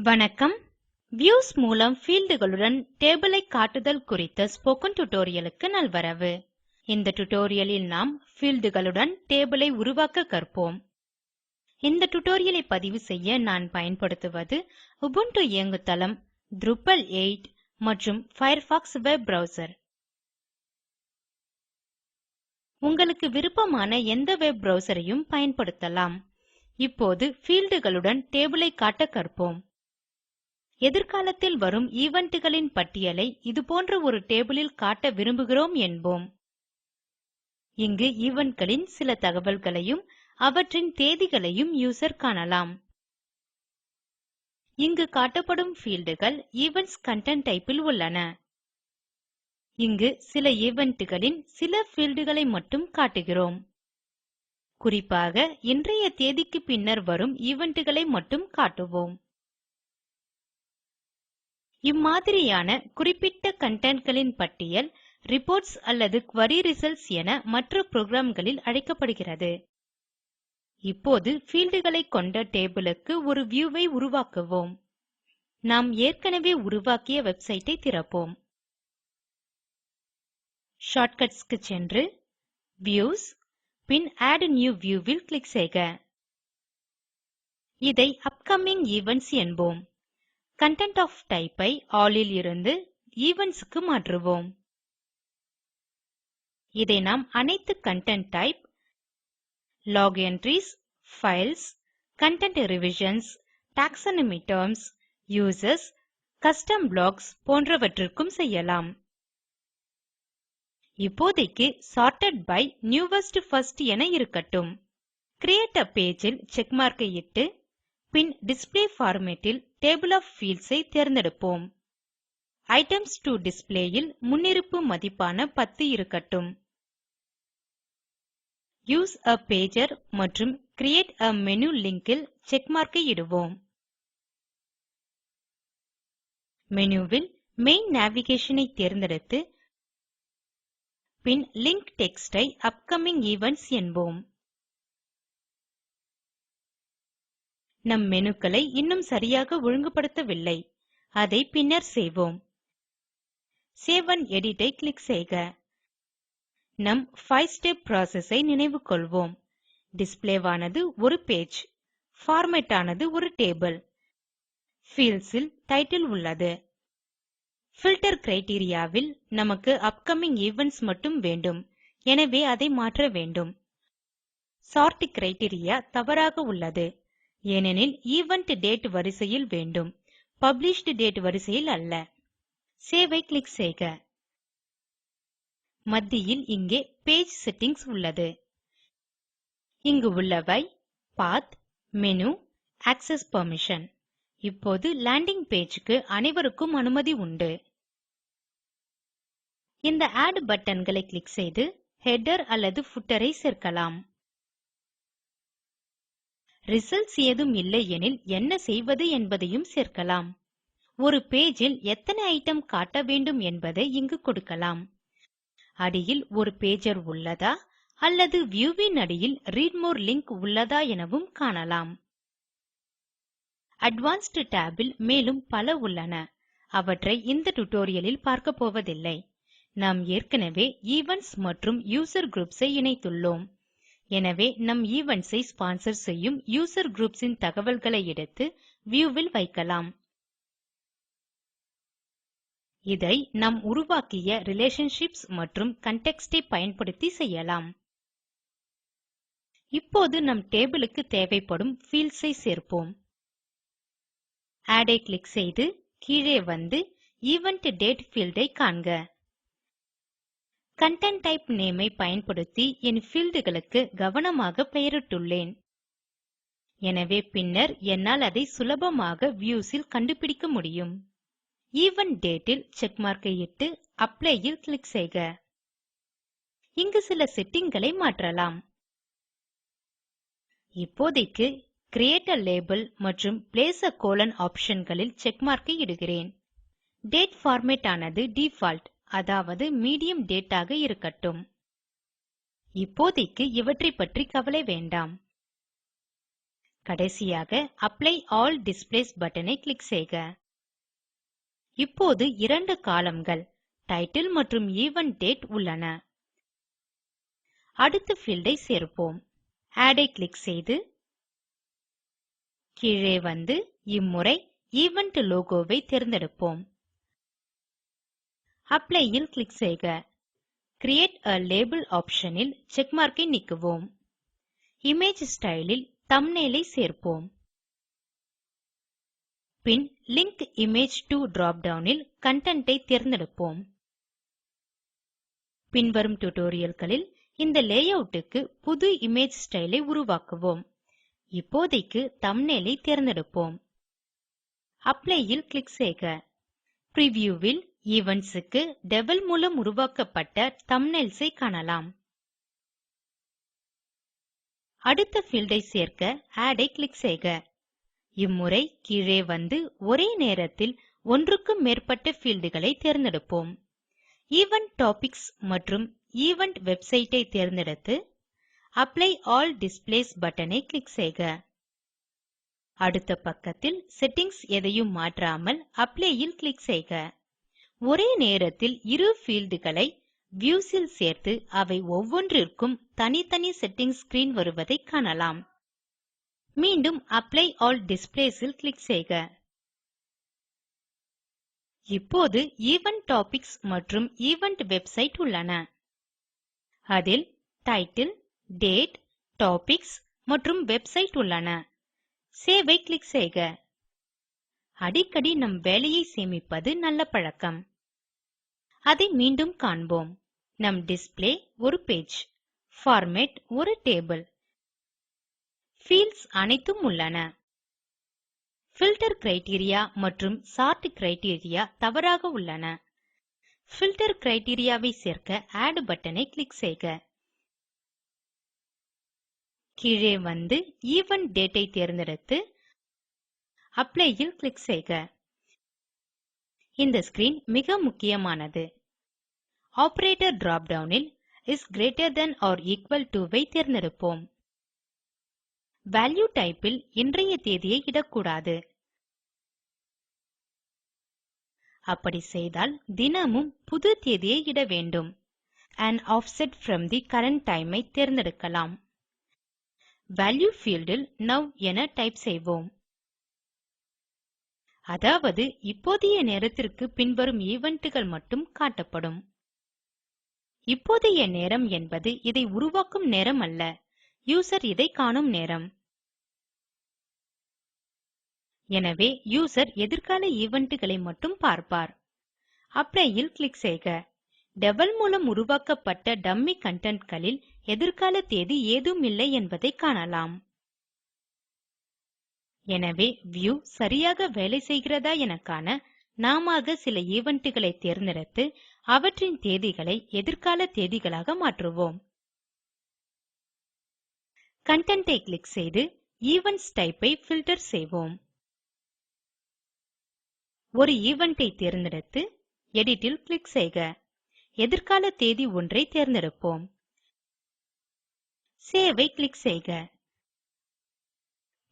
வணக்கம். வியூஸ் மூலம் ஃபீல்டுகளுடன் டேபிளை காட்டுதல் குறித்த ஸ்போக்கன் டியூட்டோரியலுக்கு நல்வரவு. இந்த டியூட்டோரியலில் நாம் ஃபீல்டுகளுடன் டேபிளை உருவாக்க கற்போம். இந்த டியூட்டோரியலை பதிவு செய்ய நான் பயன்படுத்துவது உபுண்டு இயங்குதளம், Drupal 8 மற்றும் Firefox வெப் பிரவுசர். உங்களுக்கு விருப்பமான எந்த வெப் பிரவுசரையும் பயன்படுத்தலாம். இப்போது ஃபீல்டுகளுடன் டேபிளை காட்ட கற்போம். எதிர்காலத்தில் வரும் ஈவென்ட்களின் பட்டியலை இதுபோன்ற ஒரு டேபிளில் காட்ட விரும்புகிறோம் என்போம். இங்கு ஈவென்ட்களின் சில தகவல்களையும் அவற்றின் தேதிகளையும் யூசர் காணலாம். இங்கு காட்டப்படும் ஃபீல்டுகள் ஈவென்ட்ஸ் கன்டென்ட் டைப்பில் உள்ளன. இங்கு சில ஈவென்ட்களின் சில ஃபீல்டுகளை மட்டும் காட்டுகிறோம். குறிப்பாக இன்றைய தேதிக்கு பின்னர் வரும் ஈவென்ட்களை மட்டும் காட்டுவோம். இம்மாதிரியான குறிப்பிட்ட கன்டென்ட்களின் பட்டியல் ரிப்போர்ட்ஸ் அல்லது குரி ரிசல்ட்ஸ் என மற்ற புரோகிராம்களில் அழைக்கப்படுகிறது. இப்போது ஃபீல்டுகளை கொண்ட டேபிளுக்கு ஒரு வியூவை உருவாக்குவோம். நாம் ஏற்கனவே உருவாக்கிய வெப்சைட்டை திறப்போம். ஷார்ட்கட்ஸ் க்கு சென்று வியூஸ் பின் ஆட் நியூ வியூ ல் கிளிக் செய்க. இதை அப்கமிங் ஈவென்ட்ஸ் என்போம். கன்டென்ட் ஒஃப் டைப் ஐ ஆல் ல் இருந்து ஈவென்ட்ஸ் க்கு மாற்றுவோம். இதை நாம் அனைத்து content type, log entries, files, content revisions, taxonomy terms, users, custom blocks போன்றவற்றிற்கும் செய்யலாம். இப்போதைக்கு சார்ட்டட் பை நியூவஸ்ட் ஃபர்ஸ்ட் என இருக்கட்டும். கிரியேட் ஆ பேஜ் ல் செக்மார்க் ஐ இட்டு பின் டிஸ்ப்ளே பார்மேட் ல் டேபிள் ஒஃப் ஃபீல்ட்ஸ் ஐ தேர்ந்தெடுப்போம். ஐட்டம்ஸ் டோ டிஸ்ப்ளே ல் முன்னிருப்பு மதிப்பான 10 இருக்கட்டும். யூஸ் ஆ பேஜர் மற்றும் கிரியேட் ஆ மேனு லிங்க் ல் செக்மார்க் ஐ இடுவோம். மேனு ல் மெயின் நேவிகேஷன் ஐ தேர்ந்தெடுத்து பின் லிங்க் டெக்ஸ்ட் ஐ அப்கமிங் ஈவென்ட்ஸ் என்போம். நம் மெனுக்களை இன்னும் சரியாக ஒழுங்குபடுத்தவில்லை. அதை பின்னர் செய்வோம். Save and edit I click செய்க. நம் 5 ஸ்டெப் புரோசெஸ் ஐ நினைவு கொள்வோம். டிஸ்ப்ளே ஆனது ஒரு பேஜ், பார்மேட் ஆனது ஒரு டேபிள், ஃபீல்ட்ஸ் ல் டைட்டில் உள்ளது. பில்டர் கிரைட்டீரியா வில் நமக்கு அப்கமிங் ஈவென்ட்ஸ் மட்டும் வேண்டும். எனவே அதை மாற்ற வேண்டும். சோர்ட் கிரைட்டீரியா தவறாக உள்ளது. ஏனெனில் ஈவென்ட் டேட் வரிசையில் வேண்டும், பப்ளிஷ்ட் டேட் வரிசையில் அல்ல. சேவ் ஐ கிளிக் செய்க. மத்தியில் இங்கே பேஜ் செட்டிங்ஸ் உள்ளது. இங்கு உள்ளவை பாத், மேனு, ஆக்செஸ் பெர்மிஷன். இப்போது லேண்டிங் பேஜ் க்கு அனைவருக்கும் அனுமதி உண்டு. இந்த ஆட் பட்டன்களை கிளிக் செய்து ஹெடர் அல்லது பூட்டர் ஐ சேர்க்கலாம். ரிசல்ட்ஸ் ஏதும் இல்லை எனில் என்ன செய்வது என்பதையும் சேர்க்கலாம். ஒரு பேஜ் ல் எத்தனை ஐட்டம் காட்ட வேண்டும் என்பதை இங்கு கொடுக்கலாம். அடியில் ஒரு பேஜர் உள்ளதா அல்லது வியூ ன் அடியில் ரீட் மோர் லிங்க் உள்ளதா எனவும் காணலாம். அட்வான்ஸ்ட் tab ல் மேலும் பல உள்ளன. அவற்றை இந்த டியூட்டோரியலில் பார்க்க போவதில்லை. நாம் ஏற்கனவே ஈவென்ட்ஸ் மற்றும் யூசர் குரூப்ஸ் ஐ இணைத்துள்ளோம். எனவே நம் ஈவென்ட்ஸ் ஐ ஸ்பான்சர் செய்யும் யூசர் குரூப்ஸ் ன் தகவல்களை எடுத்து வியூ ல் வைக்கலாம். இதை நாம் உருவாக்கிய ரிலேஷன்ஷிப்ஸ் மற்றும் கான்டெக்ஸ்ட் ஐ பயன்படுத்தி செய்யலாம். இப்போது நம் டேபிள் க்கு தேவைப்படும் ஃபீல்ட்ஸ் ஐ சேர்ப்போம். ஆட் ஐ கிளிக் செய்து கீழே வந்து ஈவென்ட் டேட் பீல்ட் ஐ காண்க. கன்டென்ட் டைப் நேம் ஐ பயன்படுத்தி என் ஃபீல்டுகளுக்கு கவனமாக பெயரிட்டுள்ளேன். எனவே பின்னர் என்னால் அதை சுலபமாக வியூஸ் ல் கண்டுபிடிக்க முடியும். ஈவென்ட் டேட் ல் செக்மார்க் ஐ இட்டு அப்ளை ல் கிளிக் செய்க. இங்கு சில செட்டிங்ஸ் மாற்றலாம். இப்போதைக்கு கிரியேட் ஆ லேபல் மற்றும் பிளேஸ் ஆ கோலோன் ஆப்ஷன்களில் செக்மார்க் ஐ இடுகிறேன். டேட் பார்மேட் ஆனது டிஃபால்ட், அதாவது மீடியம் டேட் ஆக இருக்கட்டும். இப்போதைக்கு இவற்றை பற்றி கவலை வேண்டாம். கடைசியாக அப்ளை ஆல் டிஸ்ப்ளேஸ் பட்டனை கிளிக் செய்க. இப்போது இரண்டு காலம்கள் டைட்டில் மற்றும் ஈவென்ட் டேட் உள்ளன. அடுத்த ஃபீல்டை சேர்ப்போம். ஆட் ஐ கிளிக் செய்து கீழே வந்து இம்முறை ஈவென்ட் லோகோவை தேர்ந்தெடுப்போம். அப்ளை இல் கிளிக் செய்க. கிரியேட் ஆ லேபல் ஆப்ஷனில் செக்மார்க்கை நீக்குவோம். இமேஜ் ஸ்டைல் இல் தம்ப்நெயில் ஐ சேர்ப்போம். பின் link image to drop down இல் கன்டென்ட் ஐ தேர்ந்தெடுப்போம். பின்வரும் டியூட்டோரியல்களில் இந்த லேஅவுட் க்கு புது இமேஜ் ஸ்டைல் ஐ உருவாக்குவோம். இப்போதைக்கு தம்ப்நெயில் ஐ தேர்ந்தெடுப்போம். அப்ளை இல் கிளிக் செய்க. பிரிவ்யூ வில் ஈவென்ட்ஸ் க்கு டெவல் மூலம் உருவாக்கப்பட்ட தம்ப்நெயில்ஸ் ஐ காணலாம். அடுத்த ஃபீல்ட் ஐ சேர்க்க ஆட் ஐ கிளிக் செய்க. இம்முறை கீழே வந்து ஒரே நேரத்தில் ஒன்றுக்கும் மேற்பட்ட ஃபீல்டுகளை தேர்ந்தெடுப்போம். ஈவென்ட் டாபிக்ஸ் மற்றும் ஈவென்ட் வெப்சைட் ஐ தேர்ந்தெடுத்து அப்ளை ஆல் டிஸ்ப்ளேஸ் பட்டனை கிளிக் செய்க. அடுத்த பக்கத்தில் செட்டிங்ஸ் எதையும் மாற்றாமல் அப்ளை இல் கிளிக் செய்க. ஒரே நேரத்தில் இரு ஃபீல்டுகளை வியூஸ் இல் சேர்த்து அவை ஒவ்வொன்றிற்கும் தனித்தனி செட்டிங்ஸ் ஸ்க்ரீன் வருவதை காணலாம். மீண்டும் அப்ளை ஆல் டிஸ்ப்ளேஸ் இல் கிளிக் செய்க. இப்போது ஈவென்ட் டாபிக்ஸ் மற்றும் ஈவென்ட் வெப்சைட் உள்ளன. அதில் டைட்டில், டேட், டாபிக்ஸ் மற்றும் வெப்சைட் உள்ளன. சேவ் ஐ கிளிக் செய்க. அடிக்கடி நம் வேலையை சேமிப்பது நல்ல பழக்கம். அதை மீண்டும் காண்போம். நம் டிஸ்ப்ளே ஒரு பேஜ், பார்மேட் ஒரு டேபிள், ஃபீல்ட்ஸ் அனைத்தும் உள்ளன. ஃபில்டர் கிரைட்டீரியா மற்றும் சார்ட் கிரைட்டீரியா தவறாக உள்ளன. ஃபில்டர் கிரைட்டீரியா வை சேர்க்க ஆட் பட்டனை கிளிக் செய்க. கீழே வந்து ஈவென்ட் டேட் ஐ தேர்ந்தெடுத்து அப்ளை இல் கிளிக் செய்க. இந்த ஸ்க்ரீன் மிக முக்கியமானது. ஆப்பரேட்டர் டிராப் டவுன் இல் is greater than or equal to ஐ தேர்ந்தெடுப்போம். வால்யூ டைப் இல் இன்றைய தேதியை இடக்கூடாது. அப்படி செய்தால் தினமும் புது தேதியை இட வேண்டும். An offset from the current time ஐ தேர்ந்தெடுக்கலாம். வால்யூ ஃபீல்ட் இல் நோவ் என டைப் செய்வோம். அதாவது இப்போதைய நேரத்திற்கு பின்வரும் ஈவென்ட்கள் மட்டும் காட்டப்படும். இப்போதைய நேரம் என்பது இதை உருவாக்கும் நேரம் அல்ல. யூசர் இதை காணும் நேரம். எனவே யூசர் எதிர்கால ஈவென்ட்களை மட்டும் பார்ப்பார். அப்ளை இல் கிளிக் செய்க. டெவல் மூலம் உருவாக்கப்பட்ட டம்மி கன்டென்ட்களில் எதிர்கால தேதி ஏதும் இல்லை என்பதை காணலாம். எனவே வியூ சரியாக வேலை செய்கிறதா என காண நாமாக சில ஈவென்ட்களை தேர்ந்தெடுத்து அவற்றின் தேதிகளை எதிர்கால தேதிகளாக மாற்றுவோம். கன்டென்ட் ஐ கிளிக் செய்து ஈவென்ட்ஸ் டைப் ஐ பில்டர் செய்வோம். ஒரு ஈவென்ட் ஐ தேர்ந்தெடுத்து எடிட் இல் கிளிக் செய்க. எதிர்கால தேதி ஒன்றை தேர்ந்தெடுப்போம். சேவ் ஐ கிளிக் செய்க.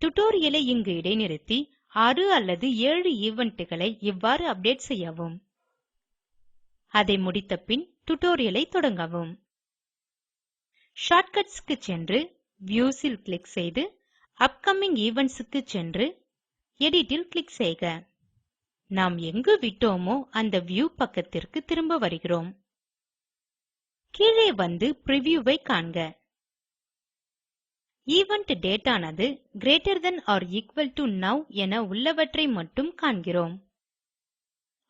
டியூட்டோரியல் ஐ இங்கு இடைநிறுத்தி 6 அல்லது 7 ஈவென்ட்களை இவ்வாறு அப்டேட் செய்யவும். அதை முடித்த பின் டியூட்டோரியல் ஐ தொடங்கவும். ஷார்ட்கட்ஸ் க்கு சென்று வியூஸ் இல் கிளிக் செய்து அப்கமிங் ஈவென்ட்ஸ் க்கு சென்று எடிட் இல் கிளிக் செய்க. நாம் எங்கு விட்டோமோ அந்த வியூ பக்கத்திற்கு திரும்ப வருகிறோம். கீழே வந்து பிரிவ்யூ ஐ காண்க. ஈவென்ட் டேட் ஆனது greater than or equal to now என உள்ளவற்றை மட்டும் காண்கிறோம்.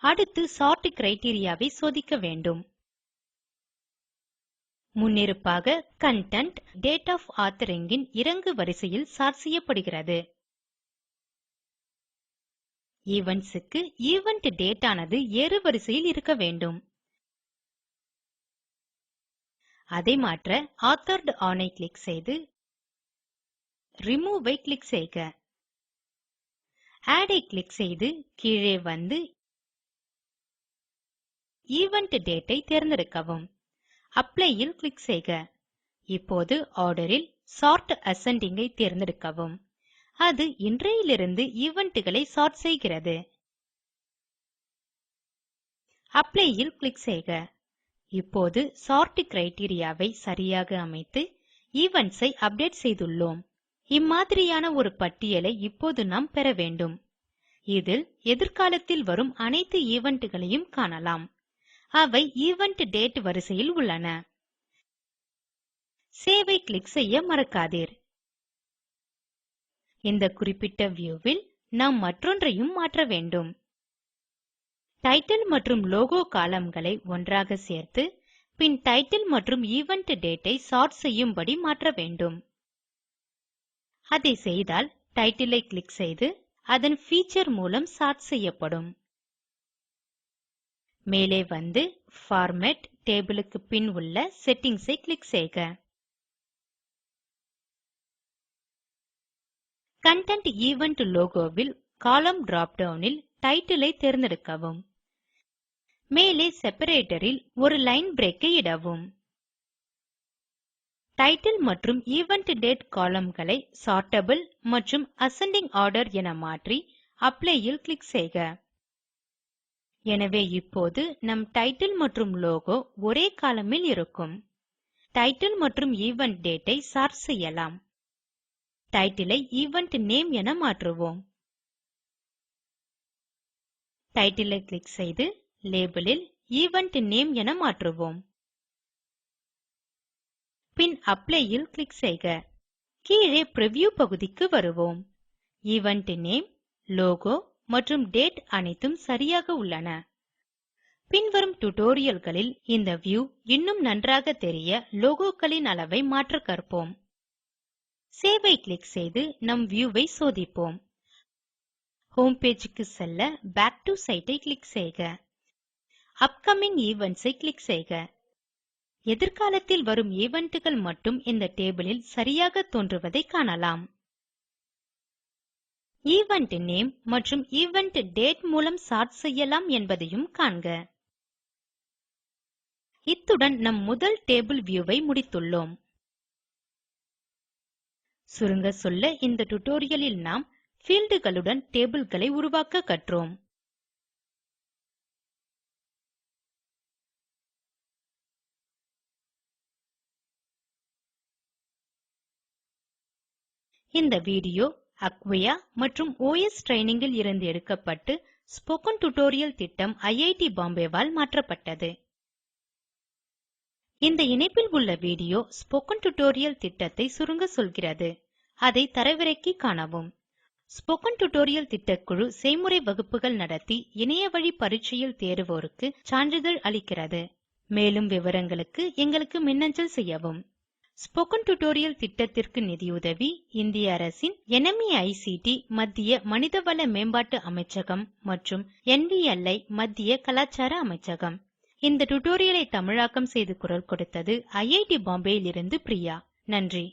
அடுத்து சார்ட் கிரைட்டீரியா வை சோதிக்க வேண்டும். முன்னிருப்பாக கன்டென்ட் டேட் ஒஃப் ஆத்தரிங் இன் இறங்கு வரிசையில் சார்ட் செய்யப்படுகிறது. ஈவென்ட்ஸ் க்கு ஈவென்ட் டேட் ஆனது ஏறு வரிசையில் இருக்க வேண்டும். அதை மாற்ற ஆத்தர்ட் ஆன் ஐ கிளிக் செய்து ரிமூவ் ஐ கிளிக் செய்க. ஆட் ஐ கிளிக் செய்து கீழே வந்து ஈவென்ட் டேட் ஐ தேர்ந்தெடுக்கவும். அப்ளை இல் கிளிக் செய்க. இப்போது ஆர்டர் இல் சார்ட் அசெண்டிங் ஐ தேர்ந்தெடுக்கவும். அது இன்றையிலிருந்து ஈவென்ட்களை சார்ட் செய்கிறது. அப்ளை ல் கிளிக் செய்க. இப்போது சோர்ட் கிரைட்டீரியாவை சரியாக அமைத்து ஈவென்ட்ஸ் ஐ அப்டேட் செய்துள்ளோம். இம்மாதிரியான ஒரு பட்டியலை இப்போது நாம் பெற வேண்டும். இதில் எதிர்காலத்தில் வரும் அனைத்து ஈவென்ட்களையும் காணலாம். அவை ஈவென்ட் டேட் வரிசையில் உள்ளன. சேவ் ஐ கிளிக் செய்ய மறக்காதீர். இந்த குறிப்பிட்ட வியூ ல் நாம் மற்றொன்றையும் மாற்ற வேண்டும். டைட்டில் மற்றும் லோகோ columnகளை ஒன்றாக சேர்த்து பின் டைட்டில் மற்றும் ஈவென்ட் டேட் ஐ சார்ட் செய்யும்படி மாற்ற வேண்டும். அதை செய்தால் டைட்டில் ஐ கிளிக் செய்து அதன் பீச்சர் மூலம் சார்ட் செய்யப்படும். மேலே வந்து பார்மேட் டேபிள் க்கு பின் உள்ள செட்டிங்ஸ் ஐ கிளிக் செய்க. Content event logo will column drop down ல் டைட்டில் ஐ தேர்ந்தெடுக்கவும். மேலே செப்பரேட்டர் ல் ஒரு லைன் பிரேக் ஐ இடவும். டைட்டில் மற்றும் ஈவென்ட் டேட் columnகளை சார்ட்டபிள் மற்றும் அசெண்டிங் ஆர்டர் என மாற்றி அப்ளை ல் கிளிக் செய்க. எனவே இப்போது நம் டைட்டில் மற்றும் லோகோ ஒரே கோலம்ன் ல் இருக்கும். டைட்டில் மற்றும் ஈவென்ட் டேட் ஐ சார்ட் செய்யலாம். டைட்டில் ஐ ஈவென்ட் நேம் என மாற்றுவோம். டைட்டில் ஐ கிளிக் செய்து லேபல் ல் ஈவென்ட் நேம் என மாற்றுவோம். பின் அப்ளை ல் கிளிக் செய்க. கீழே பிரிவ்யூ பகுதிக்கு வருவோம். ஈவென்ட் நேம், லோகோ மற்றும் டேட் அனைத்தும் சரியாக உள்ளன. பின்வரும் tutorialகளில் இந்த வியூ இன்னும் நன்றாக தெரிய லோகோக்களின் அளவை மாற்ற கற்போம். சேவ் ஐ கிளிக் செய்து நம் வியூ ஐ சோதிப்போம். ஹோம் பேஜ் க்கு செல்ல back to side I click செய்க. அப்கமிங் ஈவென்ட்ஸ் ஐ கிளிக் செய்க. எதிர்காலத்தில் வரும் ஈவென்ட்கள் மட்டும் இந்த டேபிள் ல் சரியாக தோன்றுவதை காணலாம். ஈவென்ட் நேம் மற்றும் ஈவென்ட் டேட் மூலம் சார்ட் செய்யலாம் என்பதையும் காண்க. இத்துடன் நம் முதல் டேபிள் வியூ ஐ முடித்துள்ளோம். சுருங்க சொல்ல இந்த டியூட்டோரியல் ல் நாம் fieldகளுடன் tableகளை உருவாக்க கற்றோம். இந்த வீடியோ அக்வயா மற்றும் OS ட்ரெய்னிங் ல் இருந்து எடுக்கப்பட்டு ஸ்போக்கன் டியூட்டோரியல் திட்டம் ஐஐடி பாம்பேவால் மாற்றப்பட்டது. இந்த இணைப்பில் உள்ள வீடியோ ஸ்போக்கன் டியூட்டோரியல் திட்டத்தை சுருங்க சொல்கிறது. அதை தரவிறக்கி காணவும். ஸ்போக்கன் டியூட்டோரியல் திட்டக்குழு செய்முறை வகுப்புகள் நடத்தி இணைய வழி பரீட்சையில் தேர்வோருக்கு சான்றிதழ் அளிக்கிறது. மேலும் விவரங்களுக்கு எங்களுக்கு மின்னஞ்சல் செய்யவும். ஸ்போக்கன் டியூட்டோரியல் திட்டத்திற்கு நிதியுதவி இந்திய அரசின் NMEICT மத்திய மனிதவள மேம்பாட்டு அமைச்சகம் மற்றும் NVLI மத்திய கலாச்சார அமைச்சகம். இந்த டியூட்டோரியல் ஐ தமிழாக்கம் செய்து குரல் கொடுத்தது ஐஐடி பாம்பேவில் இருந்து பிரியா. நன்றி.